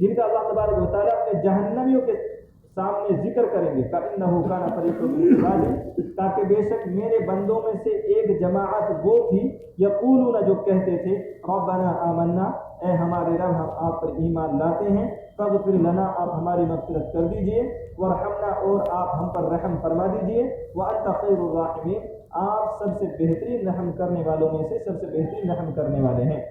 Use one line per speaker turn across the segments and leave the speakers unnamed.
جن کا اللہ تبارک و تعالیٰ اپنے جہنمیوں کے سامنے ذکر کریں گے فَإِنَّهُ كَانَ فَرِيقٌ مِّنْ عِبَادِي، تاکہ بے شک میرے بندوں میں سے ایک جماعت وہ تھی یقولون جو کہتے تھے ربنا آمنا، اے ہمارے رب ہم آپ پر ایمان لاتے ہیں، فاغفر لنا آپ ہماری مغفرت کر دیجئے، وارحمنا اور آپ ہم پر رحم فرما دیجئے، وانت خیر الراحمین آپ سب سے بہترین رحم کرنے والوں میں سے سب سے بہترین رحم کرنے والے ہیں۔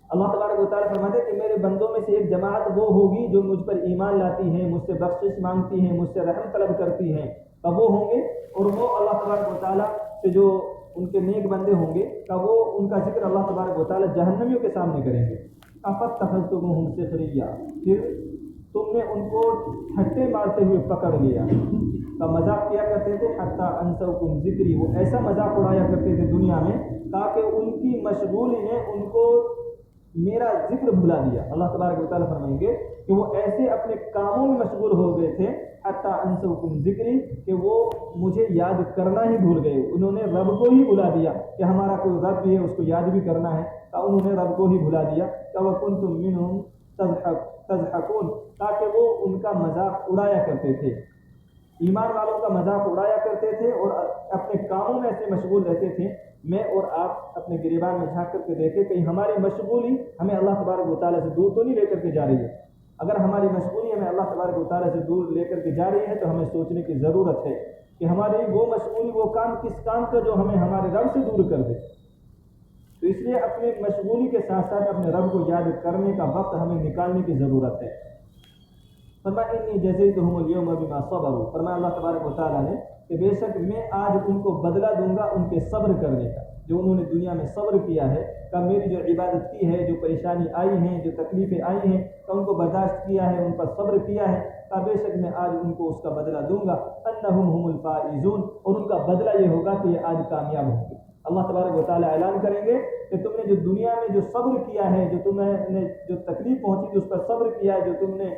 اللہ تبارک و تعالیٰ فرماتے ہیں کہ میرے بندوں میں سے ایک جماعت وہ ہوگی جو مجھ پر ایمان لاتی ہیں، مجھ سے بخشش مانگتی ہیں، مجھ سے رحم طلب کرتی ہیں، تو وہ ہوں گے، اور وہ اللہ تبارک و تعالیٰ سے جو ان کے نیک بندے ہوں گے تو وہ ان کا ذکر اللہ تبارک و تعالیٰ جہنمیوں کے سامنے کریں گے۔ افاتخذتموہم سخریا، پھر تم نے ان کو ٹھٹے مارتے ہوئے پکڑ لیا، کا مذاق کیا کرتے تھے، حتی انسوکم ذکری، وہ ایسا مذاق اڑایا کرتے تھے دنیا میں تاکہ ان کی مشغولی نے ان کو میرا ذکر بھلا دیا۔ اللہ تبارک و تعالیٰ فرمائیں گے کہ وہ ایسے اپنے کاموں میں مشغول ہو گئے تھے حتی انسوکم ذکری، کہ وہ مجھے یاد کرنا ہی بھول گئے، انہوں نے رب کو ہی بھلا دیا کہ ہمارا کوئی رب بھی ہے اس کو یاد بھی کرنا ہے، تو انہوں نے رب کو ہی بھلا دیا کہ وَكُنْتُم مِّنْهُمْ تضحكون، تاکہ وہ ان کا مذاق اڑایا کرتے تھے، ایمان والوں کا مذاق اڑایا کرتے تھے اور اپنے کاموں میں ایسے مشغول رہتے تھے۔ میں اور آپ اپنے گریبان میں جھانک کر کے دیکھیں کہیں ہماری مشغولی ہمیں اللہ تبارک و تعالیٰ سے دور تو نہیں لے کر کے جا رہی ہے۔ اگر ہماری مشغولی ہمیں اللہ تبارک و تعالیٰ سے دور لے کر کے جا رہی ہے تو ہمیں سوچنے کی ضرورت ہے کہ ہماری وہ مشغولی، وہ کام کس کام کا جو ہمیں ہمارے رب سے دور کر دے۔ تو اس لیے اپنی مشغولی کے ساتھ ساتھ اپنے رب کو یاد کرنے کا وقت ہمیں نکالنے کی ضرورت ہے۔ فرمایا انی جزیتہم اليوم بما صبروا، فرمایا اللہ تبارک و تعالیٰ نے کہ بے شک میں آج ان کو بدلہ دوں گا ان کے صبر کرنے کا، جو انہوں نے دنیا میں صبر کیا ہے، کہ میری جو عبادت کی ہے، جو پریشانی آئی ہیں، جو تکلیفیں آئی ہیں، کہ ان کو برداشت کیا ہے، ان پر صبر کیا ہے، کہ بے شک میں آج ان کو اس کا بدلہ دوں گا، انہم هم الفائزون، اور ان کا بدلہ یہ ہوگا کہ یہ آج کامیاب ہوں گے۔ اللہ تبارک و تعالیٰ اعلان کریں گے کہ تم نے جو دنیا میں جو صبر کیا ہے، جو تمہیں نے جو تکلیف پہنچی تھی اس پر صبر کیا ہے، جو تم نے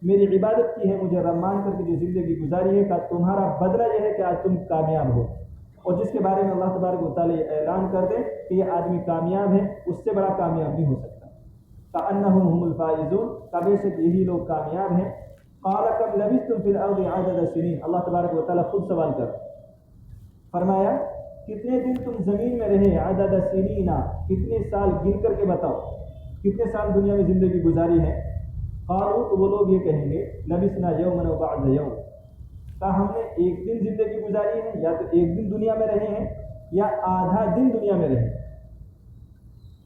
میری عبادت کی ہے، مجھے رب مان کر کے جو زندگی گزاری ہے، کہ تمہارا بدلہ یہ ہے کہ آج تم کامیاب ہو۔ اور جس کے بارے میں اللہ تبارک و تعالیٰ یہ اعلان کر دے کہ یہ آدمی کامیاب ہے، اس سے بڑا کامیاب نہیں ہو سکتا۔ فَأَنَّهُمْ هُمُ الْفَائِزُونَ، کہ بے شک یہی لوگ کامیاب ہیں۔ قَالَ كَمْ لَبِثْتُمْ فِي الْأَرْضِ عَدَدَ سِنِينَ، اللہ تبارک و تعالیٰ خود سوال کر فرمایا کتنے دن تم زمین میں رہے، عدد سنین، کتنے سال گن کر کے بتاؤ، کتنے سال دنیا میں زندگی گزاری ہے۔ قالوا، تو وہ لوگ یہ کہیں گے لبثنا یوما وبعض یوم، کہ ہم نے ایک دن زندگی گزاری ہے، یا تو ایک دن دنیا میں رہے ہیں یا آدھا دن دنیا میں رہے۔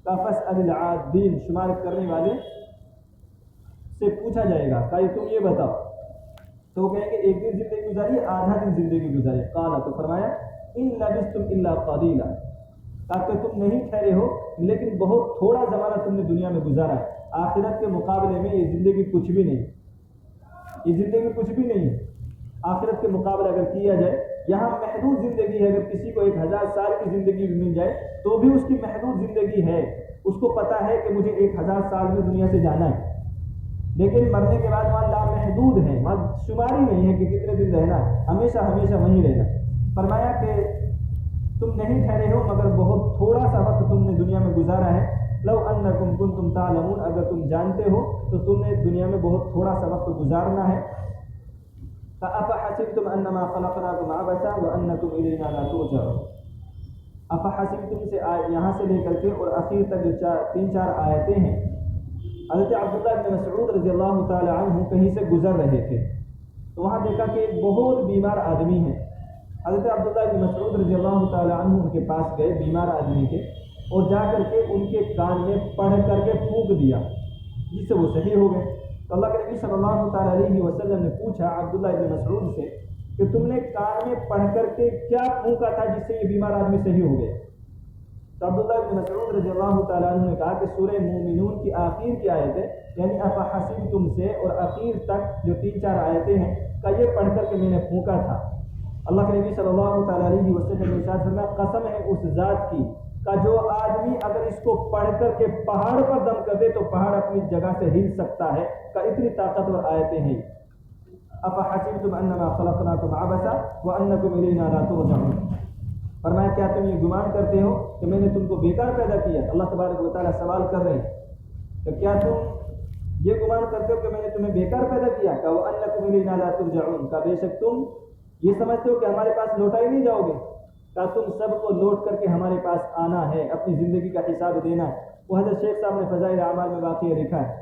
فاسأل العادین، شمار کرنے والے سے پوچھا جائے گا کہ تم یہ بتاؤ، تو وہ کہیں گے ایک دن زندگی گزاری، آدھا دن زندگی گزاری۔ قال، تو فرمایا ان لبثتم الا قلیلا، تاکہ تم نہیں ٹھہرے ہو لیکن بہت تھوڑا زمانہ تم نے دنیا میں گزارا ہے، آخرت کے مقابلے میں یہ زندگی کچھ بھی نہیں، یہ زندگی کچھ بھی نہیں ہے۔ آخرت کے مقابلے اگر کیا جائے، یہاں محدود زندگی ہے، اگر کسی کو 1000 سال کی زندگی بھی مل جائے تو بھی اس کی محدود زندگی ہے، اس کو پتا ہے کہ مجھے 1000 سال میں دنیا سے جانا ہے، لیکن مرنے کے بعد وہاں لامحدود ہے، وہاں شماری نہیں ہے کہ کتنے دن رہنا ہے، ہمیشہ ہمیشہ وہیں رہنا۔ فرمایا کہ تم نہیں ٹھہرے ہو مگر بہت تھوڑا سا وقت تم نے دنیا میں گزارا ہے۔ لو انکم کنتم تعلمون، اگر تم جانتے ہو تو تم نے دنیا میں بہت تھوڑا سا وقت گزارنا ہے۔ افحسبتم انما خلقناکم عبثا وانکم الینا لا ترجعون، افحسبتم سے یہاں سے لے کر کے اور اخیر تک جو 3-4 آیتیں ہیں، حضرت عبداللہ بن مسعود رضی اللہ تعالی عنہ کہیں سے گزر رہے تھے تو وہاں دیکھا کہ ایک بہت بیمار آدمی ہے۔ حضرت عبداللہ بن مسعود رضی اللہ تعالی عنہ ان کے پاس گئے بیمار آدمی کے، اور جا کر کے ان کے کان میں پڑھ کر کے پھونک دیا، جس سے وہ صحیح ہو گئے۔ تو اللہ کے نبی صلی اللہ تعالی علیہ وسلم نے پوچھا عبداللہ بن مسعود سے کہ تم نے کان میں پڑھ کر کے کیا پھونکا تھا جس سے یہ بیمار آدمی صحیح ہو گئے؟ تو عبداللہ بن مسعود رضی اللہ تعالیٰ عنہ نے کہا کہ سورہ مومنون کی آخر کی آیتیں، یعنی افحسبتم سے اور اخیر تک جو 3-4 آیتیں ہیں، کہ یہ پڑھ کر کے میں نے پھونکا تھا۔ اللہ کے نبی صلی اللہ تعالیٰ علیہ وسلم نے ارشاد فرمایا قسم ہے اس ذات کی کہ جو آدمی اگر اس کو پڑھ کر کے پہاڑ پر دم کر دے تو پہاڑ اپنی جگہ سے ہل سکتا ہے، کہ اتنی طاقتور آیتیں ہیں۔ افحسبتم انما خلقناکم عبثا وانکم الینا لا ترجعون، فرمایا کیا تم یہ گمان کرتے ہو کہ میں نے تم کو بیکار پیدا کیا؟ اللہ تبارک و تعالیٰ سوال کر رہے ہیں کہ کیا تم یہ گمان کرتے ہو کہ میں نے تمہیں بیکار پیدا کیا؟ کہا وَأَنَّكُمْ إِلَيْنَا لَا تُرْجَعُونَ، کہا بے شک تم یہ سمجھتے ہو کہ ہمارے پاس لوٹائے نہیں جاؤ گے؟ کہا تم سب کو لوٹ کر کے ہمارے پاس آنا ہے، اپنی زندگی کا حساب دینا ہے۔ وہ حضرت شیخ صاحب نے فضائل اعمال میں واقعہ لکھا ہے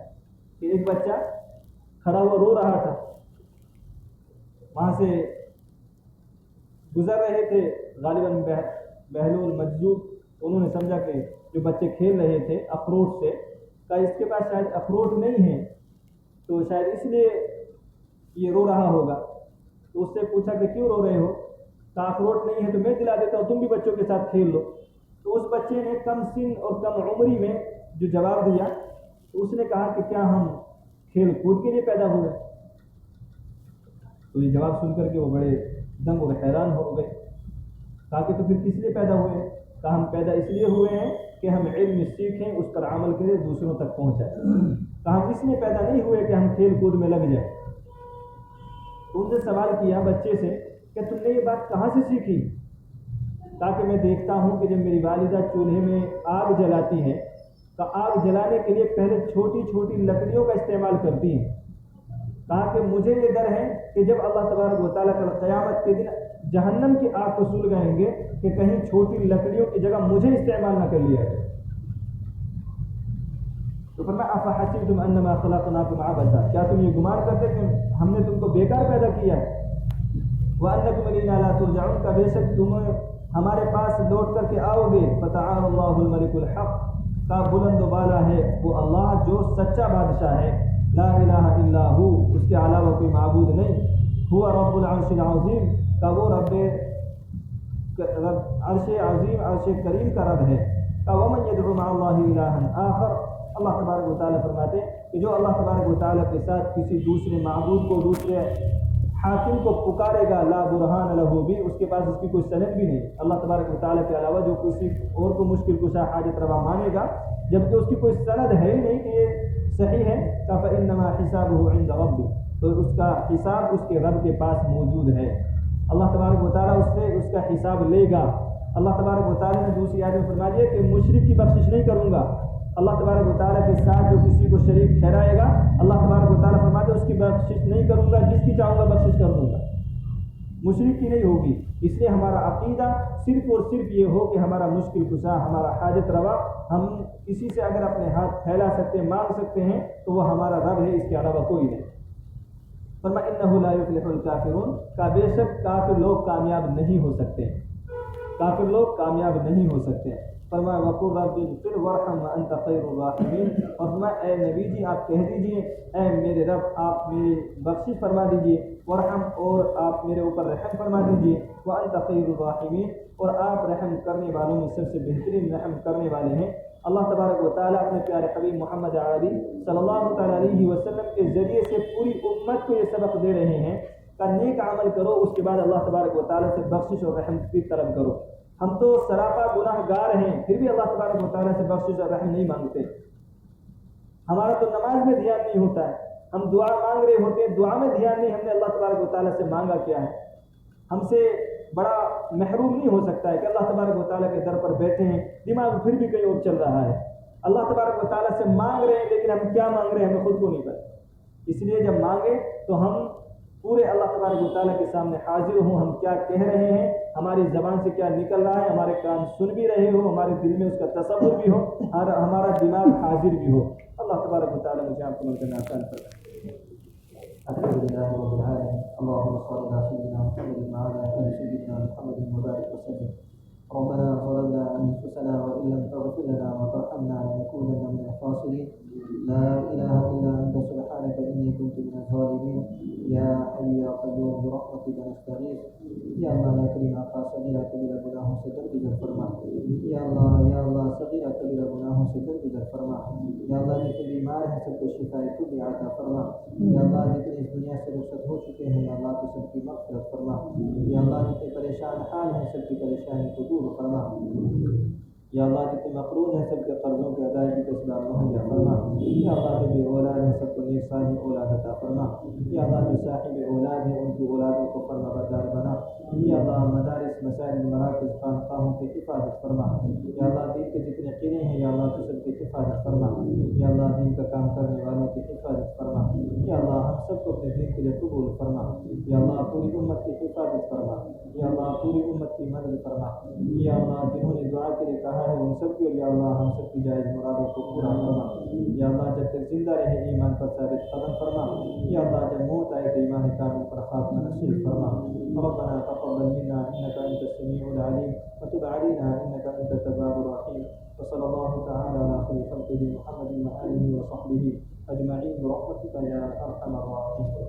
کہ ایک بچہ کھڑا ہوا رو رہا تھا، وہاں سے گزر رہے تھے غالباً بہلول مجذوب، انہوں نے سمجھا کہ جو بچے کھیل رہے تھے اخروٹ سے، کہا اس کے پاس شاید اخروٹ نہیں ہے تو شاید اس لیے یہ رو رہا ہوگا۔ تو اس سے پوچھا کہ کیوں رو رہے ہو؟ کہا اخروٹ نہیں ہے تو میں دلا دیتا ہوں، تم بھی بچوں کے ساتھ کھیل لو۔ تو اس بچے نے کم سن اور کم عمری میں جو جواب دیا تو اس نے کہا کہ کیا ہم کھیل کود کے لیے پیدا ہوئے؟ تو یہ جواب سن کر کے وہ بڑے دنگ اور حیران ہو گئے۔ کہا کہ تو پھر کس لیے پیدا ہوئے؟ کہا ہم پیدا اس لیے ہوئے ہیں کہ ہم علم سیکھیں، اس پر عمل کریں، دوسروں تک پہنچائیں۔ کہا ہم اس لیے پیدا نہیں ہوئے کہ ہم کھیل کود میں لگ جائیں۔ تو ان سے سوال کیا بچے سے کہ تم نے یہ بات کہاں سے سیکھی؟ تاکہ میں دیکھتا ہوں کہ جب میری والدہ چولہے میں آگ جلاتی ہیں تو آگ جلانے کے لیے پہلے چھوٹی چھوٹی لکڑیوں کا استعمال کرتی ہیں۔ کہا کہ مجھے یہ ڈر ہے کہ جب اللہ تبارک و تعالیٰ کل قیامت کے دن جہنم کی آگ کو سلگائیں گے کہ کہیں چھوٹی لکڑیوں کی جگہ مجھے استعمال نہ کر لیا جائے۔ تو فرمایا افحسبتم انما خلقناکم عبثا، کیا تم یہ گمان کرتے کہ ہم نے تم کو بیکار پیدا کیا ہے؟ وانکم الینا لا ترجعون، کا بے شک تم ہمارے پاس لوٹ کر کے آؤ گے۔ فتعالى اللہ الملک الحق، کا بلند و بالا ہے وہ اللہ جو سچا بادشاہ ہے۔ لا الہ الا ہو، اس کے علاوہ کوئی معبود نہیں۔ ہوا رب العرش العظیم، کا وہ رب عرش عظیم عرش کریم کا رب ہے۔ ومن يدعو مع اللہ الہا آخر، اللہ تبارک و تعالیٰ فرماتے ہیں کہ جو اللہ تبارک و تعالیٰ کے ساتھ کسی دوسرے معبود کو، دوسرے حاکم کو پکارے گا، لا برہان لہ بھی، اس کے پاس اس کی کوئی سند بھی نہیں۔ اللہ تبارک و تعالیٰ کے علاوہ جو کسی اور کو مشکل کشا حاجت روا مانے گا جبکہ اس کی کوئی سند ہے ہی نہیں کہ یہ صحیح ہے، فإنما حسابه عند ربه، تو اس کا حساب اس کے رب کے پاس موجود ہے۔ اللہ تبارک و تعالیٰ اس سے اس کا حساب لے گا۔ اللہ تبارک و تعالیٰ نے دوسری آیت میں فرما دیا کہ مشرک کی بخشش نہیں کروں گا۔ اللہ تبارک و تعالیٰ کے ساتھ جو کسی کو شریک ٹھہرائے گا، اللہ تبارک و تعالیٰ فرماتے ہیں اس کی بخشش نہیں کروں گا، جس کی چاہوں گا بخشش کر دوں گا، مشرک کی نہیں ہوگی۔ اس لیے ہمارا عقیدہ صرف اور صرف یہ ہو کہ ہمارا مشکل کشا، ہمارا حاجت روا، ہم کسی سے اگر اپنے ہاتھ پھیلا سکتے ہیں، مانگ سکتے ہیں تو وہ ہمارا رب ہے، اس کے علاوہ کوئی نہیں۔ فرمایا انہ لا یفلح الکافرون، کا بے شک کافر لوگ کامیاب نہیں ہو سکتے، کافر لوگ کامیاب نہیں ہو سکتے۔ فرمایا وقل رب اغفر وارحم وانت خیر الراحمین، اور فرمایا اے نبی جی آپ کہہ دیجئے اے میرے رب آپ میری بخشش فرما دیجئے، وارحم اور آپ میرے اوپر رحم فرما دیجئے، وانت خیر الراحمین اور آپ رحم کرنے والوں میں سب سے بہترین رحم کرنے والے ہیں۔ اللہ تبارک و تعالیٰ اپنے پیارے حبیب محمد عربی صلی اللہ تعالیٰ علیہ وسلم کے ذریعے سے پوری امت کو یہ سبق دے رہے ہیں کہ نیک عمل کرو، اس کے بعد اللہ تبارک و تعالیٰ سے بخشش اور رحم کی طلب کرو۔ ہم تو سراپا گناہ گار ہیں، پھر بھی اللہ تبارک و تعالیٰ سے بخشش اور رحم نہیں مانگتے۔ ہمارا تو نماز میں دھیان نہیں ہوتا ہے، ہم دعا مانگ رہے ہوتے ہیں، دعا میں دھیان نہیں، ہم نے اللہ تبارک و تعالیٰ سے مانگا کیا ہے؟ ہم سے بڑا محروم نہیں ہو سکتا ہے کہ اللہ تبارک و تعالیٰ کے در پر بیٹھے ہیں، دماغ پھر بھی کہیں اور چل رہا ہے۔ اللہ تبارک و تعالیٰ سے مانگ رہے ہیں لیکن ہم کیا مانگ رہے ہیں ہمیں خود کو نہیں پتہ۔ اس لیے جب مانگے تو ہم پورے اللہ تبارک و تعالیٰ کے سامنے حاضر ہوں، ہم کیا کہہ رہے ہیں، ہماری زبان سے کیا نکل رہا ہے، ہمارے کان سن بھی رہے ہو، ہمارے دل میں اس کا تصور بھی ہو اور ہمارا دماغ حاضر بھی ہو۔ اللہ تبارک و تعالیٰ مجھے آپ کو عمل کرنا آسان فرمائے۔ الحمدللہ رب العالمین، اللهم صل على سيدنا محمد وعلى آل سيدنا محمد وبارك وسلم۔ ربنا ظلمنا انفسنا وان لم تغفر لنا وترحمنا لنكونن من الخاسرين، لا اله الا انت سبحانك اني كنت من الظالمين، يا حي يا قيوم برحمتك نستغيث، یا اللہ یا کریم آقا صغیرہ کبیرہ گناہوں سے درگزر فرما، یا اللہ صغیرہ کبیرہ گناہوں سے درگزر فرما، یا اللہ جتنے بیمار ہیں سب کو شفاء کلی عطا فرما، یا اللہ جتنے اس دنیا سے رخصت ہو چکے ہیں یا اللہ تو سب کی مغفرت فرما، یا اللہ جتنے پریشان حال ہیں سب کی پریشانی کو دور فرما۔ یا اللہ جتنے مقروض ہیں سب کے قرضوں کی ادائیگی کا اسباب مہیا فرما، یا اللہ جو بے اولاد ہیں سب کو نیک صالح اولاد عطا فرما، یا اللہ جو صاحب اولاد ہیں ان کی اولادوں کو فرما بردار بنا، یا اللہ مدارس مساجد مراکز خانقاہوں کی حفاظت فرما، یا اللہ دین کے جتنے قلعے ہیں یا اللہ تو سب کی حفاظت فرما، یا اللہ دین کا کام کرنے والوں کی حفاظت فرما، یا اللہ ہم سب کو اپنے دین کے لیے قبول فرما، یا اللہ پوری امت کی حفاظت فرما، یا اللہ پوری امت کی مدد فرما، یا اللہ جنہوں نے دعا کے لیے کہا ہے ان سب کے یا اللہ ہم سب کی جائز مرادوں کو پورا فرما، یا اللہ جب تک زندہ رہے ایمان پر ثابت قدم فرما، یا اللہ جب موت آئے تو ایمان کامل پر خاتمہ نصیب فرما، ربنا تقبل منا انك انت السميع العليم وتب علينا انك انت التواب الرحيم، وصلى الله تعالى على خير خلقه محمد واله وصحبه اجمعين برحمتك يا ارحم الراحمين.